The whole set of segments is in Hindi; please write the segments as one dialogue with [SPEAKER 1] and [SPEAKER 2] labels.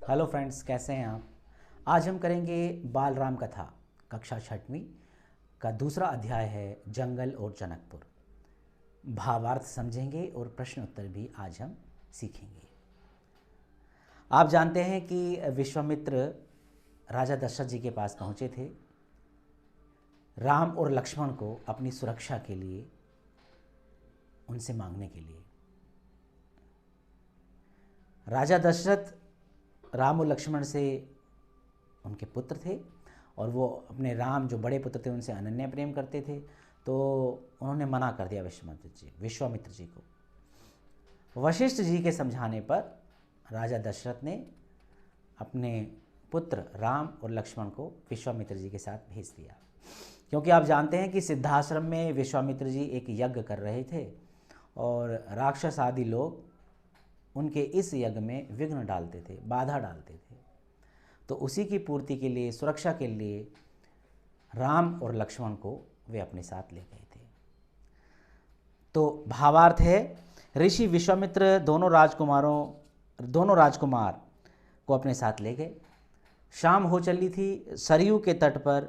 [SPEAKER 1] हेलो फ्रेंड्स, कैसे हैं आप। आज हम करेंगे बाल राम कथा कक्षा छठवीं का दूसरा अध्याय है जंगल और जनकपुर। भावार्थ समझेंगे और प्रश्न उत्तर भी आज हम सीखेंगे। आप जानते हैं कि विश्वामित्र राजा दशरथ जी के पास पहुँचे थे राम और लक्ष्मण को अपनी सुरक्षा के लिए उनसे मांगने के लिए। राजा दशरथ राम और लक्ष्मण से उनके पुत्र थे और वो अपने राम जो बड़े पुत्र थे उनसे अनन्य प्रेम करते थे, तो उन्होंने मना कर दिया विश्वामित्र जी को। वशिष्ठ जी के समझाने पर राजा दशरथ ने अपने पुत्र राम और लक्ष्मण को विश्वामित्र जी के साथ भेज दिया, क्योंकि आप जानते हैं कि सिद्धाश्रम में विश्वामित्र जी एक यज्ञ कर रहे थे और राक्षस आदि लोग उनके इस यज्ञ में विघ्न डालते थे, बाधा डालते थे। तो उसी की पूर्ति के लिए, सुरक्षा के लिए राम और लक्ष्मण को वे अपने साथ ले गए थे। तो भावार्थ है, ऋषि विश्वामित्र दोनों राजकुमार को अपने साथ ले गए। शाम हो चली थी सरयू के तट पर,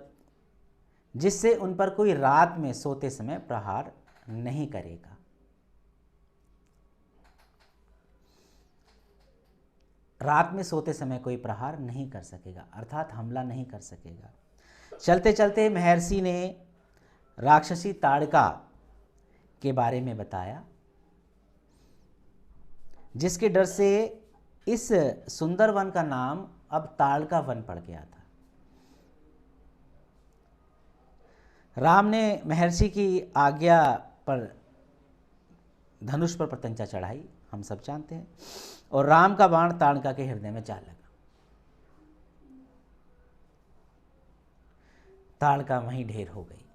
[SPEAKER 1] जिससे उन पर कोई रात में सोते समय प्रहार नहीं करेगा। रात में सोते समय कोई प्रहार नहीं कर सकेगा, अर्थात हमला नहीं कर सकेगा। चलते चलते महर्षि ने राक्षसी ताड़का के बारे में बताया, जिसके डर से इस सुंदर वन का नाम अब ताड़का वन पड़ गया था। राम ने महर्षि की आज्ञा पर धनुष पर प्रत्यंचा चढ़ाई, हम सब जानते हैं, और राम का बाण ताड़का के हृदय में जा लगा। ताड़का वहीं ढेर हो गई।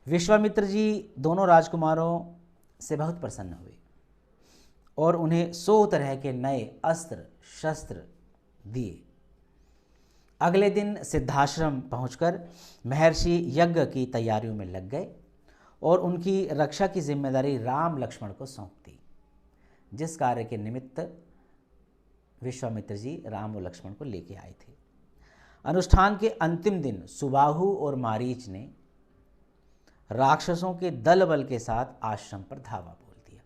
[SPEAKER 1] विश्वामित्र जी दोनों राजकुमारों से बहुत प्रसन्न हुए और उन्हें 100 तरह के नए अस्त्र शस्त्र दिए। अगले दिन सिद्धाश्रम पहुंचकर महर्षि यज्ञ की तैयारियों में लग गए और उनकी रक्षा की जिम्मेदारी राम लक्ष्मण को सौंप दी, जिस कार्य के निमित्त विश्वामित्र जी राम और लक्ष्मण को लेके आए थे। अनुष्ठान के अंतिम दिन सुबाहु और मारीच ने राक्षसों के दल बल के साथ आश्रम पर धावा बोल दिया।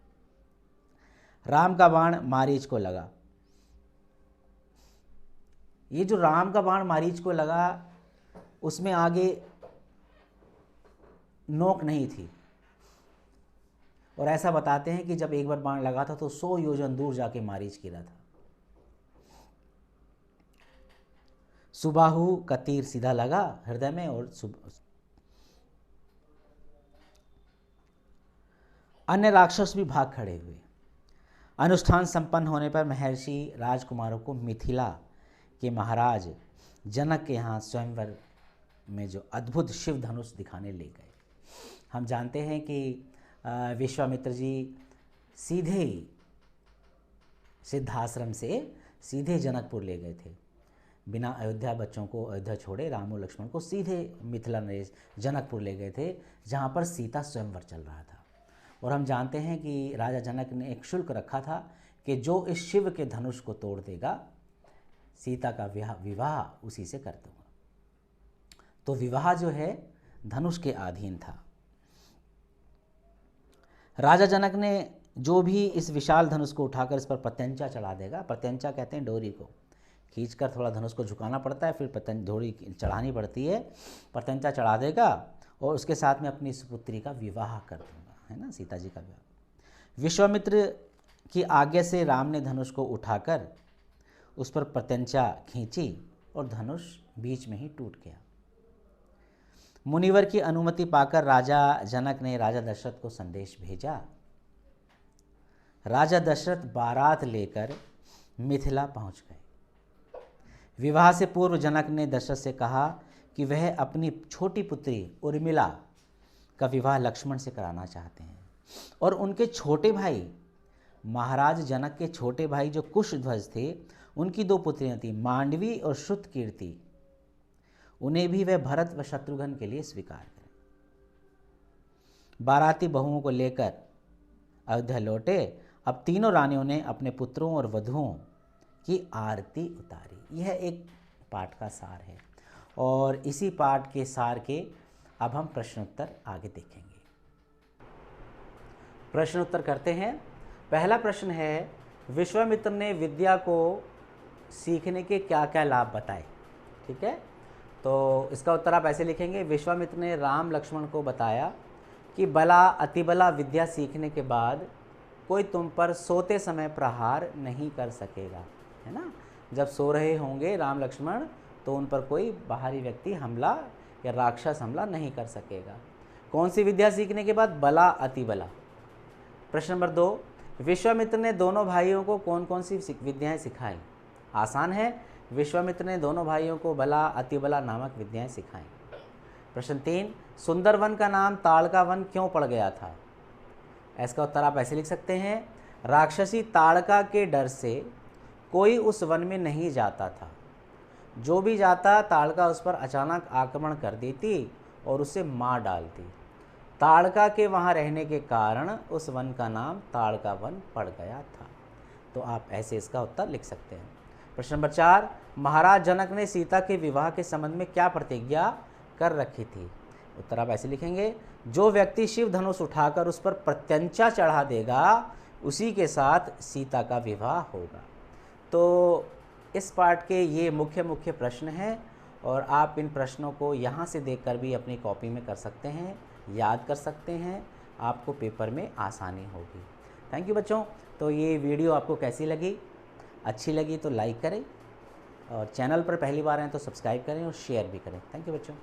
[SPEAKER 1] राम का बाण मारीच को लगा। ये जो राम का बाण मारीच को लगा, उसमें आगे नोक नहीं थी, और ऐसा बताते हैं कि जब एक बार बाण लगा था तो 100 योजन दूर जाके मारीच गिरा था। सुबाहु का तीर सीधा लगा हृदय में और अन्य राक्षस भी भाग खड़े हुए। अनुष्ठान संपन्न होने पर महर्षि राजकुमारों को मिथिला के महाराज जनक के यहाँ स्वयंवर में जो अद्भुत शिव धनुष दिखाने ले गए। हम जानते हैं कि विश्वामित्र जी सीधे ही सिद्धाश्रम से सीधे जनकपुर ले गए थे, बिना अयोध्या बच्चों को अयोध्या छोड़े राम और लक्ष्मण को सीधे मिथिला नरेश जनकपुर ले गए थे, जहाँ पर सीता स्वयंवर चल रहा था। और हम जानते हैं कि राजा जनक ने एक शुल्क रखा था कि जो इस शिव के धनुष को तोड़ देगा, सीता का विवाह उसी से कर दूंगा। तो विवाह जो है धनुष के अधीन था। राजा जनक ने जो भी इस विशाल धनुष को उठाकर इस पर प्रत्यंचा चढ़ा देगा, प्रत्यंचा कहते हैं डोरी को, खींचकर थोड़ा धनुष को झुकाना पड़ता है, फिर डोरी चढ़ानी पड़ती है, प्रत्यंचा चढ़ा देगा और उसके साथ में अपनी सुपुत्री का विवाह कर दूंगा, है ना, सीता जी का विवाह। विश्वामित्र की आज्ञा से राम ने धनुष को उठाकर उस पर प्रत्यंचा खींची और धनुष बीच में ही टूट गया। मुनिवर की अनुमति पाकर राजा जनक ने राजा दशरथ को संदेश भेजा। राजा दशरथ बारात लेकर मिथिला पहुंच गए। विवाह से पूर्व जनक ने दशरथ से कहा कि वह अपनी छोटी पुत्री उर्मिला का विवाह लक्ष्मण से कराना चाहते हैं, और उनके छोटे भाई, महाराज जनक के छोटे भाई जो कुशध्वज थे, उनकी 2 पुत्रियां थीं, मांडवी और श्रुतकीर्ति, उन्हें भी वह भरत व शत्रुघ्न के लिए स्वीकार करें। बाराती बहुओं को लेकर अयोध्या लौटे। अब तीनों रानियों ने अपने पुत्रों और वधुओं की आरती उतारी। यह एक पाठ का सार है और इसी पाठ के सार के अब हम प्रश्न उत्तर आगे देखेंगे। प्रश्न उत्तर करते हैं। पहला प्रश्न है, विश्वामित्र ने विद्या को सीखने के क्या क्या लाभ बताए। ठीक है, तो इसका उत्तर आप ऐसे लिखेंगे, विश्वामित्र ने राम लक्ष्मण को बताया कि बला अतिबला विद्या सीखने के बाद कोई तुम पर सोते समय प्रहार नहीं कर सकेगा, है ना। जब सो रहे होंगे राम लक्ष्मण तो उन पर कोई बाहरी व्यक्ति हमला या राक्षस हमला नहीं कर सकेगा। कौन सी विद्या सीखने के बाद? बला अतिबला। प्रश्न नंबर 2, विश्वामित्र ने दोनों भाइयों को कौन कौन सी विद्याएं सिखाई। आसान है, विश्वामित्र ने दोनों भाइयों को बला अतिबला नामक विद्याएं सिखाई। प्रश्न 3, सुंदर वन का नाम ताड़का वन क्यों पड़ गया था। इसका उत्तर आप ऐसे लिख सकते हैं, राक्षसी ताड़का के डर से कोई उस वन में नहीं जाता था। जो भी जाता ताड़का उस पर अचानक आक्रमण कर देती और उसे मार डालती। ताड़का के वहाँ रहने के कारण उस वन का नाम ताड़का वन पड़ गया था। तो आप ऐसे इसका उत्तर लिख सकते हैं। प्रश्न नंबर 4, महाराज जनक ने सीता के विवाह के संबंध में क्या प्रतिज्ञा कर रखी थी। उत्तर आप ऐसे लिखेंगे, जो व्यक्ति शिव धनुष उठाकर उस पर प्रत्यंचा चढ़ा देगा उसी के साथ सीता का विवाह होगा। तो इस पाठ के ये मुख्य प्रश्न हैं और आप इन प्रश्नों को यहाँ से देखकर भी अपनी कॉपी में कर सकते हैं, याद कर सकते हैं, आपको पेपर में आसानी होगी। थैंक यू बच्चों। तो ये वीडियो आपको कैसी लगी? अच्छी लगी तो लाइक करें और चैनल पर पहली बार आए तो सब्सक्राइब करें और शेयर भी करें। थैंक यू बच्चों।